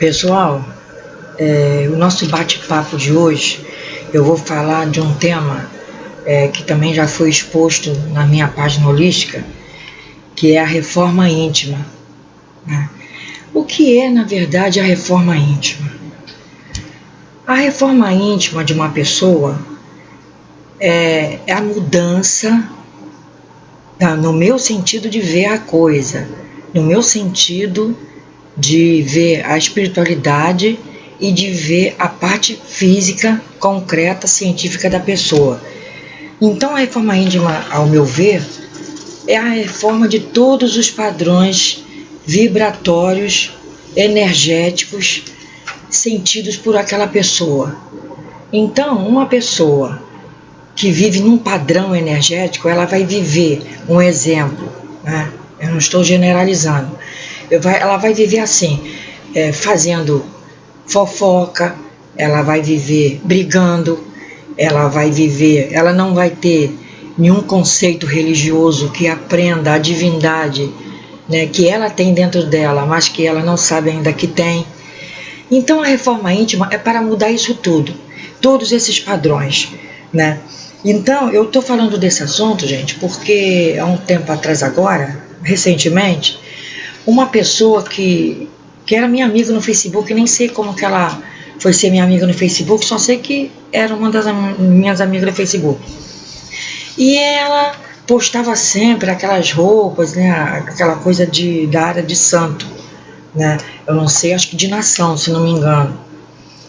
Pessoal, o nosso bate-papo de hoje, eu vou falar de um tema que também já foi exposto na minha página holística, que é a reforma íntima, né? O que é, na verdade, a reforma íntima? A reforma íntima de uma pessoa é a mudança, no meu sentido de ver a coisa, no meu sentido de ver a espiritualidade e de ver a parte física, concreta, científica da pessoa. Então a reforma íntima, ao meu ver, é a reforma de todos os padrões vibratórios, energéticos, sentidos por aquela pessoa. Então, uma pessoa que vive num padrão energético, ela vai viver um exemplo, né? Eu não estou generalizando. Ela vai viver assim, fazendo fofoca, ela vai viver brigando, ela não vai ter nenhum conceito religioso que aprenda a divindade, né, que ela tem dentro dela, mas que ela não sabe ainda que tem. Então a reforma íntima é para mudar isso tudo, todos esses padrões, né? Então eu estou falando desse assunto, gente, porque há um tempo atrás agora, recentemente, uma pessoa que era minha amiga no Facebook, nem sei como que ela foi ser minha amiga no Facebook, só sei que era uma das minhas amigas do Facebook. E ela postava sempre aquelas roupas, né, aquela coisa da área de santo, né? Eu não sei, acho que de nação, se não me engano.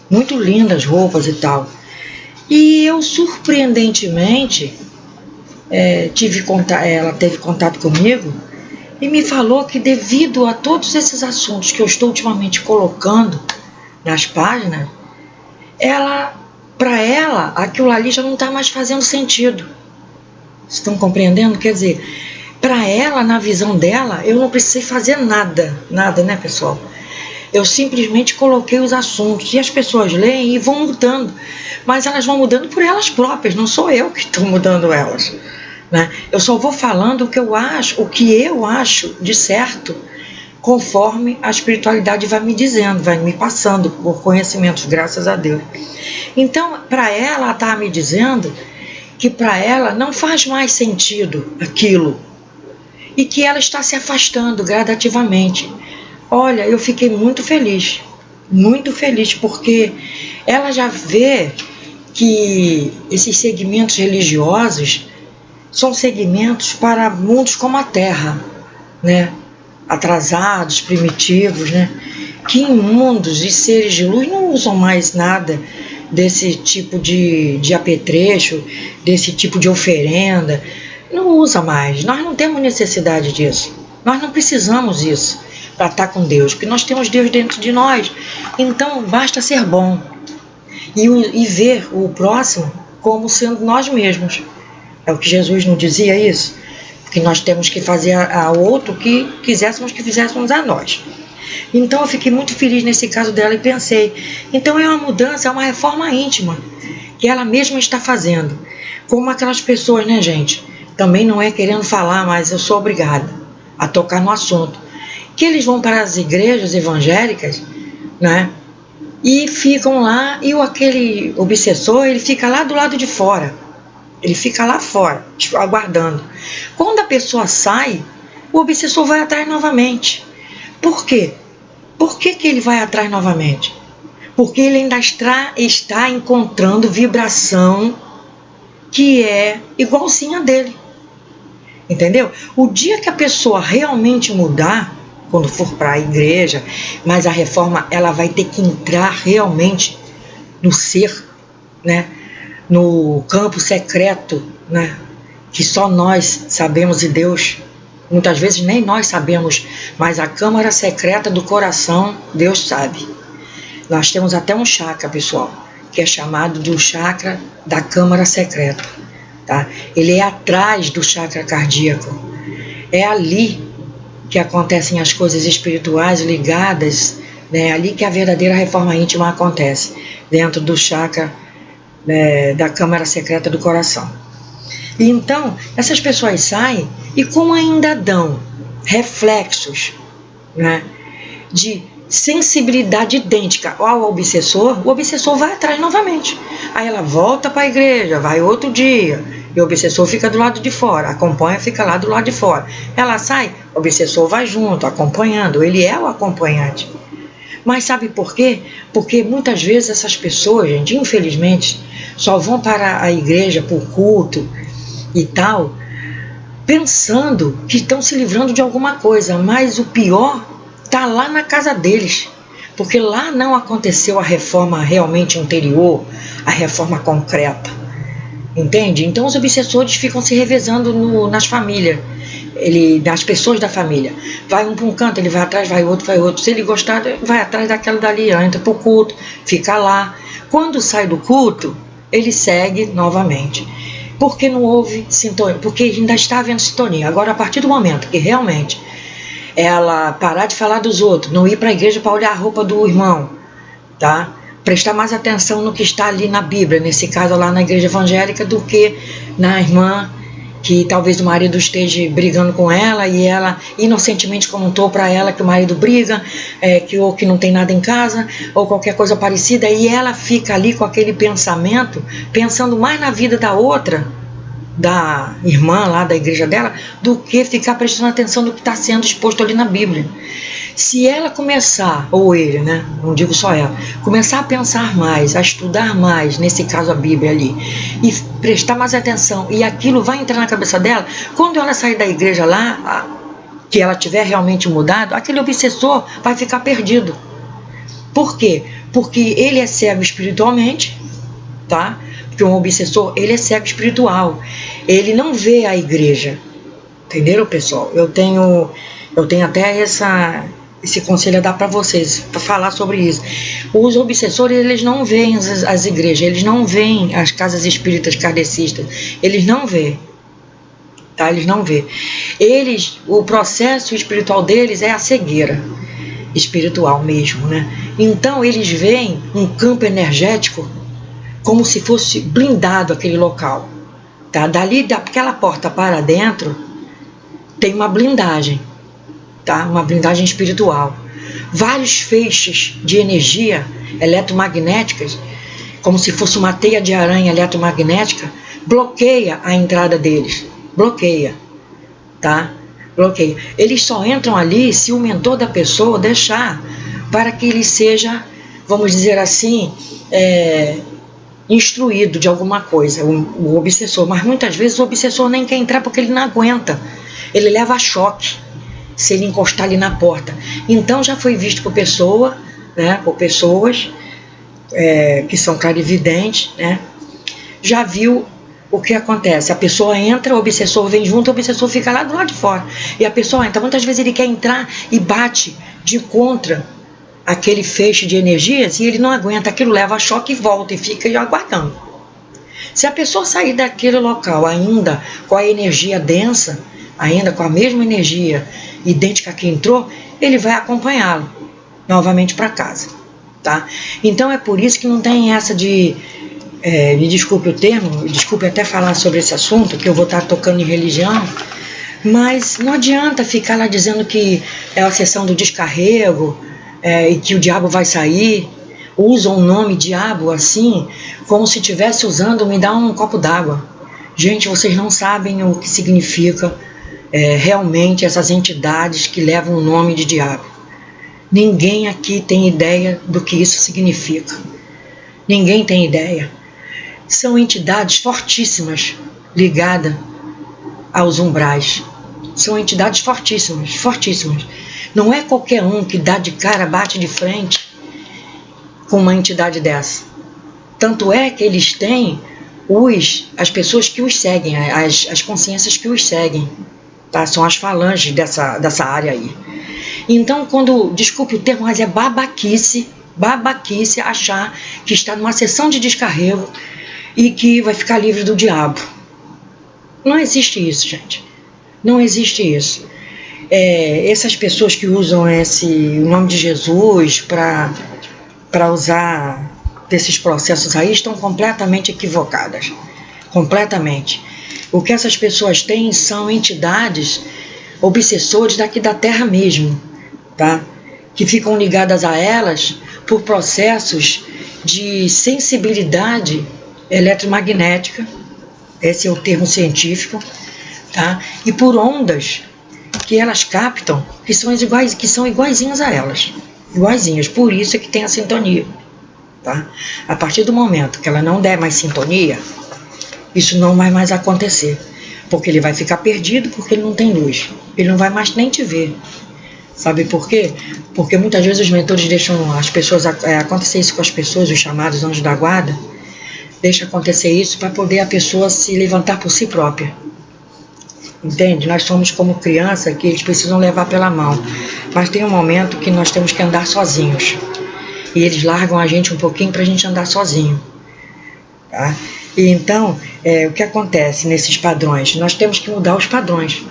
Muito lindas roupas e tal. E eu, surpreendentemente, ela teve contato comigo e me falou que, devido a todos esses assuntos que eu estou ultimamente colocando nas páginas, para ela, aquilo ali já não está mais fazendo sentido. Vocês estão compreendendo? Quer dizer, para ela, na visão dela, eu não precisei fazer nada, né, pessoal? Eu simplesmente coloquei os assuntos e as pessoas leem e vão mudando, mas elas vão mudando por elas próprias, não sou eu que estou mudando elas, né? Eu só vou falando o que eu acho de certo, conforme a espiritualidade vai me dizendo, vai me passando por conhecimentos, graças a Deus. Então, para ela está me dizendo que para ela não faz mais sentido aquilo e que ela está se afastando gradativamente. Olha, eu fiquei muito feliz, porque ela já vê que esses segmentos religiosos são segmentos para mundos como a Terra, né? Atrasados, primitivos, né? Que imundos e seres de luz não usam mais nada desse tipo de apetrecho, desse tipo de oferenda. Não usa mais. Nós não temos necessidade disso. Nós não precisamos disso para estar com Deus, porque nós temos Deus dentro de nós. Então basta ser bom e ver o próximo como sendo nós mesmos. É o que Jesus não dizia isso? Que nós temos que fazer ao outro o que quiséssemos que fizéssemos a nós. Então eu fiquei muito feliz nesse caso dela e pensei, então é uma mudança, é uma reforma íntima que ela mesma está fazendo. Como aquelas pessoas, né, gente? Também não é querendo falar, mas eu sou obrigada a tocar no assunto. Que eles vão para as igrejas evangélicas, né? E ficam lá, e aquele obsessor, ele fica lá do lado de fora. Ele fica lá fora, aguardando. Quando a pessoa sai, o obsessor vai atrás novamente. Por quê? Por que ele vai atrás novamente? Porque ele ainda está encontrando vibração que é igualzinha dele. Entendeu? O dia que a pessoa realmente mudar, quando for para a igreja, mas a reforma ela vai ter que entrar realmente no ser, né? No campo secreto, né? Que só nós sabemos e Deus, muitas vezes nem nós sabemos, mas a câmara secreta do coração, Deus sabe. Nós temos até um chakra, pessoal, que é chamado do chakra da câmara secreta, tá? Ele é atrás do chakra cardíaco. É ali que acontecem as coisas espirituais ligadas, né? É ali que a verdadeira reforma íntima acontece, dentro do chakra, da câmara secreta do coração. E então, essas pessoas saem e como ainda dão reflexos, né, de sensibilidade idêntica ao obsessor, o obsessor vai atrás novamente. Aí ela volta para a igreja, vai outro dia, e o obsessor fica do lado de fora, acompanha, fica lá do lado de fora. Ela sai, o obsessor vai junto, acompanhando, ele é o acompanhante. Mas sabe por quê? Porque muitas vezes essas pessoas, gente, infelizmente, só vão para a igreja por culto e tal, pensando que estão se livrando de alguma coisa, mas o pior está lá na casa deles, porque lá não aconteceu a reforma realmente interior, a reforma concreta, entende? Então os obsessores ficam se revezando nas famílias, das pessoas da família. Vai um para um canto, ele vai atrás, vai outro. Se ele gostar, vai atrás daquela dali, entra para o culto, fica lá. Quando sai do culto, ele segue novamente. Porque não houve sintonia, porque ainda está havendo sintonia. Agora, a partir do momento que realmente ela parar de falar dos outros, não ir para a igreja para olhar a roupa do irmão, tá? Prestar mais atenção no que está ali na Bíblia, nesse caso lá na igreja evangélica, do que na irmã, que talvez o marido esteja brigando com ela e ela inocentemente contou para ela que o marido briga, ou que não tem nada em casa, ou qualquer coisa parecida, e ela fica ali com aquele pensamento, pensando mais na vida da outra, da irmã lá da igreja dela, do que ficar prestando atenção no que está sendo exposto ali na Bíblia. Se ela começar, ou ele, né, não digo só ela, começar a pensar mais, a estudar mais, nesse caso a Bíblia ali, e prestar mais atenção, e aquilo vai entrar na cabeça dela, quando ela sair da igreja lá, que ela tiver realmente mudado, aquele obsessor vai ficar perdido. Por quê? Porque ele é cego espiritualmente, tá? Porque um obsessor, ele é cego espiritual, ele não vê a igreja, entenderam, pessoal? Eu tenho até esse conselho a dar para vocês, para falar sobre isso. Os obsessores, eles não veem as igrejas, eles não veem as casas espíritas kardecistas, eles não veem, tá? Eles não veem. O processo espiritual deles é a cegueira espiritual mesmo, né? Então eles veem um campo energético como se fosse blindado aquele local, tá? Dali, daquela porta para dentro, tem uma blindagem, tá? Uma blindagem espiritual. Vários feixes de energia eletromagnéticas, como se fosse uma teia de aranha eletromagnética, bloqueia a entrada deles. Bloqueia, tá? Bloqueia. Eles só entram ali se o mentor da pessoa deixar, para que ele seja, vamos dizer assim, instruído de alguma coisa, o obsessor. Mas muitas vezes o obsessor nem quer entrar porque ele não aguenta. Ele leva choque se ele encostar ali na porta. Então já foi visto por pessoas que são clarividentes, né? Já viu o que acontece. A pessoa entra, o obsessor vem junto, o obsessor fica lá do lado de fora. E a pessoa entra. Muitas vezes ele quer entrar e bate de contra aquele feixe de energias e ele não aguenta. Aquilo leva choque e volta e fica aguardando. Se a pessoa sair daquele local ainda com a energia densa, ainda com a mesma energia idêntica que entrou, ele vai acompanhá-lo novamente para casa, tá? Então é por isso que não tem essa de me desculpe o termo, desculpe até falar sobre esse assunto, que eu vou estar tocando em religião, mas não adianta ficar lá dizendo que é a sessão do descarrego, e que o diabo vai sair. Usam o nome diabo assim, como se estivesse usando, me dá um copo d'água. Gente, vocês não sabem o que significa realmente essas entidades que levam o nome de diabo. Ninguém aqui tem ideia do que isso significa. Ninguém tem ideia. São entidades fortíssimas ligadas aos umbrais. São entidades fortíssimas, fortíssimas. Não é qualquer um que dá de cara, bate de frente com uma entidade dessa. Tanto é que eles têm as pessoas que os seguem, as consciências que os seguem, tá? São as falanges dessa área aí. Então, desculpe o termo, mas é babaquice achar que está numa sessão de descarrego e que vai ficar livre do diabo. Não existe isso, gente. Não existe isso. Essas pessoas que usam o nome de Jesus para usar desses processos aí estão completamente equivocadas. Completamente. O que essas pessoas têm são entidades obsessores daqui da Terra mesmo, tá? que ficam ligadas a elas por processos de sensibilidade eletromagnética, esse é o termo científico, tá? E por ondas que elas captam, que são iguaizinhas a elas, iguaizinhas, por isso é que tem a sintonia, tá? A partir do momento que ela não der mais sintonia, isso não vai mais acontecer, porque ele vai ficar perdido, porque ele não tem luz, ele não vai mais nem te ver. Sabe por quê? Porque muitas vezes os mentores deixam as pessoas, acontecer isso com as pessoas, os chamados anjos da guarda, deixa acontecer isso para poder a pessoa se levantar por si própria. Entende? Nós somos como criança que eles precisam levar pela mão, mas tem um momento que nós temos que andar sozinhos. E eles largam a gente um pouquinho para a gente andar sozinho. Tá? E então, o que acontece nesses padrões? Nós temos que mudar os padrões.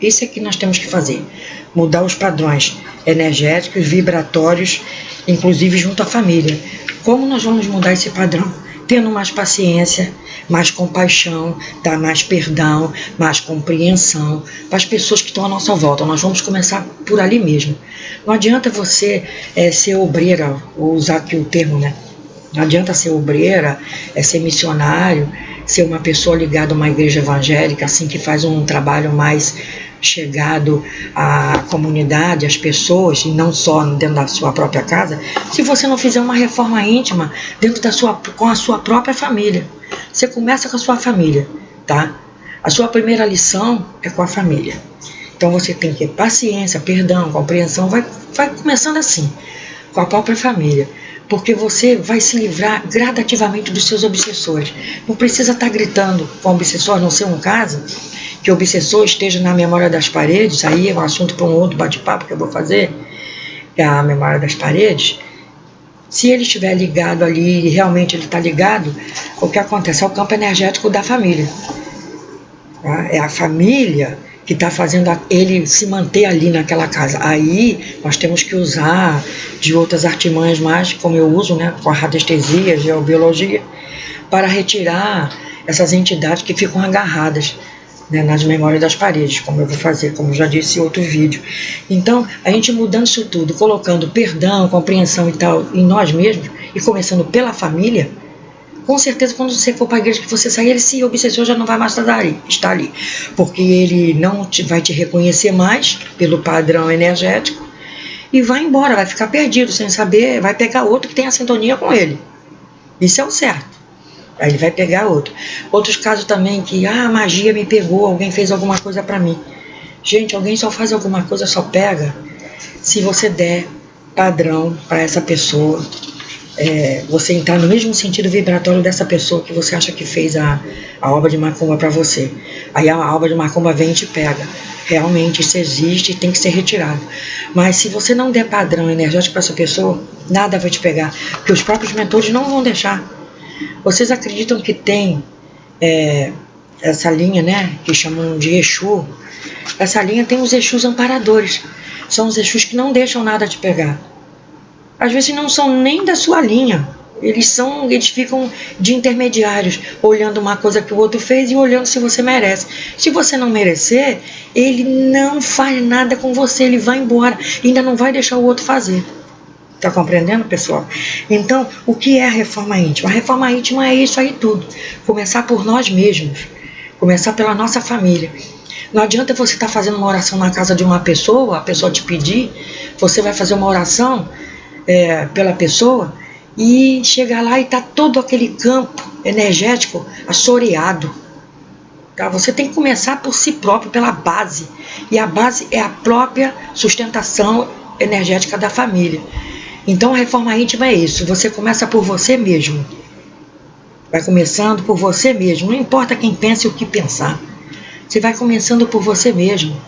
Isso é que nós temos que fazer. Mudar os padrões energéticos, vibratórios, inclusive junto à família. Como nós vamos mudar esse padrão? Tendo mais paciência, mais compaixão, dar mais perdão, mais compreensão para as pessoas que estão à nossa volta. Nós vamos começar por ali mesmo. Não adianta você ser obreira, vou usar aqui o termo, né? Não adianta ser obreira, ser missionário, ser uma pessoa ligada a uma igreja evangélica, assim, que faz um trabalho mais chegado à comunidade, às pessoas, e não só dentro da sua própria casa, se você não fizer uma reforma íntima dentro com a sua própria família. Você começa com a sua família, tá? A sua primeira lição é com a família. Então você tem que ter paciência, perdão, compreensão, vai começando assim, com a própria família. Porque você vai se livrar gradativamente dos seus obsessores. Não precisa estar gritando com o obsessor, a não ser um caso que o obsessor esteja na memória das paredes, aí é um assunto para um outro bate-papo que eu vou fazer, é a memória das paredes. Se ele estiver ligado ali, e realmente ele está ligado, o que acontece? É o campo energético da família. Tá? É a família que está fazendo ele se manter ali naquela casa. Aí nós temos que usar de outras artimanhas mais, como eu uso, né, com a radiestesia, geobiologia, para retirar essas entidades que ficam agarradas, né, nas memórias das paredes, como eu vou fazer, como eu já disse em outro vídeo. Então, a gente mudando isso tudo, colocando perdão, compreensão e tal em nós mesmos, e começando pela família, com certeza, quando você for para a igreja que você sair, esse obsessor já não vai mais estar ali, porque ele não vai te reconhecer mais pelo padrão energético e vai embora, vai ficar perdido, sem saber, vai pegar outro que tem a sintonia com ele. Isso é o certo. Aí ele vai pegar outro. Outros casos também que, a magia me pegou, alguém fez alguma coisa para mim. Gente, alguém só faz alguma coisa, só pega, se você der padrão para essa pessoa. Você entrar no mesmo sentido vibratório dessa pessoa que você acha que fez a obra de macumba para você. Aí a obra de macumba vem e te pega. Realmente isso existe e tem que ser retirado. Mas se você não der padrão energético para essa pessoa, nada vai te pegar, porque os próprios mentores não vão deixar. Vocês acreditam que tem essa linha, né, que chamam de Exu? Essa linha tem os Exus amparadores. São os Exus que não deixam nada te pegar. Às vezes não são nem da sua linha, eles ficam de intermediários, olhando uma coisa que o outro fez e olhando se você merece. Se você não merecer, ele não faz nada com você, ele vai embora, ainda não vai deixar o outro fazer. Está compreendendo, pessoal? Então, o que é a reforma íntima? A reforma íntima é isso aí tudo, começar por nós mesmos, começar pela nossa família. Não adianta você estar fazendo uma oração na casa de uma pessoa, a pessoa te pedir, você vai fazer uma oração pela pessoa e chegar lá e tá todo aquele campo energético assoreado. Tá? Você tem que começar por si próprio, pela base. E a base é a própria sustentação energética da família. Então a reforma íntima é isso. Você começa por você mesmo. Vai começando por você mesmo. Não importa quem pense o que pensar. Você vai começando por você mesmo.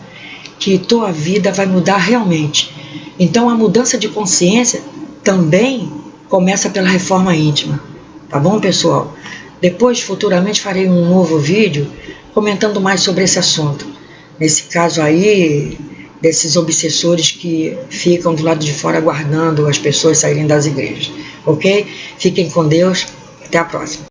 Que tua vida vai mudar realmente. Então a mudança de consciência também começa pela reforma íntima. Tá bom, pessoal? Depois, futuramente, farei um novo vídeo comentando mais sobre esse assunto. Nesse caso aí, desses obsessores que ficam do lado de fora aguardando as pessoas saírem das igrejas. Ok? Fiquem com Deus. Até a próxima.